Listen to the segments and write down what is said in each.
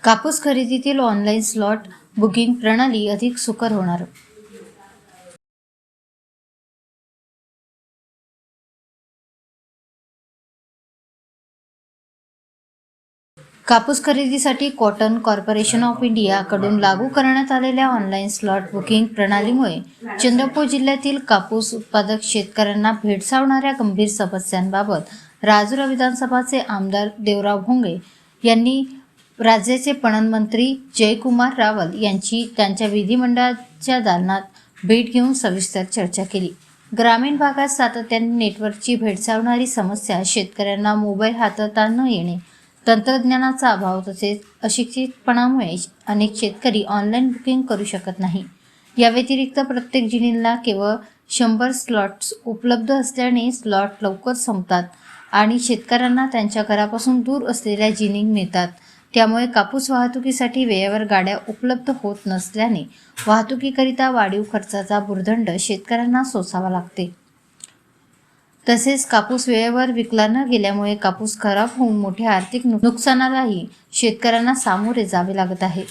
कापूस खरेदीतील online slot booking प्रणाली अधिक सुकर होणार. कापूस खरेदीसाठी कॉटन कॉर्पोरेशन ऑफ इंडिया कडून लागू करण्यात आलेल्या ऑनलाईन स्लॉट बुकिंग प्रणालीमुळे चंद्रपूर जिल्ह्यातील कापूस उत्पादक शेतकऱ्यांना भेडसावणाऱ्या गंभीर समस्यांबाबत राजुरा विधानसभाचे आमदार देवराव भोंगे यांनी राज्याचे पणन मंत्री जयकुमार रावल यांची त्यांच्या विधिमंडळाच्या दालनात भेट घेऊन सविस्तर चर्चा केली. ग्रामीण भागात सातत्याने नेटवर्कची भेडसावणारी समस्या, शेतकऱ्यांना मोबाईल हाताळता न येणे, तंत्रज्ञानाचा अभाव तसेच अशिक्षितपणामुळे अनेक शेतकरी ऑनलाईन बुकिंग करू शकत नाही. या व्यतिरिक्त प्रत्येक जिनिंगला केवळ 100 स्लॉट्स उपलब्ध असल्याने स्लॉट लवकर संपतात आणि शेतकऱ्यांना त्यांच्या घरापासून दूर असलेल्या जिनिंग मिळतात. त्यामुळे कापूस वाहतुकीसाठी वेळेवर गाड्या उपलब्ध होत नसल्याने वाहतुकीकरिता वाढीव खर्चाचा भुर्दंड शेतकऱ्यांना सोसावा लागते. तसेच कापूस वेळेवर विकला न गेल्यामुळे कापूस खराब होऊन मोठ्या आर्थिक नुकसानालाही शेतकऱ्यांना सामोरे जावे लागत आहे.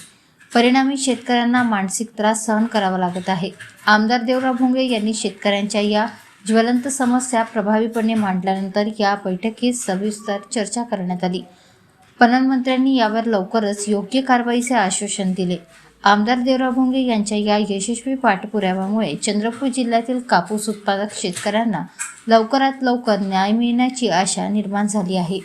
परिणामी शेतकऱ्यांना मानसिक त्रास सहन करावा लागत आहे. आमदार देवराव भोंगे यांनी शेतकऱ्यांच्या या ज्वलंत समस्या प्रभावीपणे मांडल्यानंतर या बैठकीत सविस्तर चर्चा करण्यात आली. पणन मंत्र्यांनी यावर लवकरच योग्य कारवाईचे आश्वासन दिले. आमदार देवराव भोंगे यांच्या या यशस्वी पाठपुराव्यामुळे चंद्रपूर जिल्ह्यातील कापूस उत्पादक शेतकऱ्यांना लवकरात लवकर न्याय मिळण्याची आशा निर्माण झाली आहे.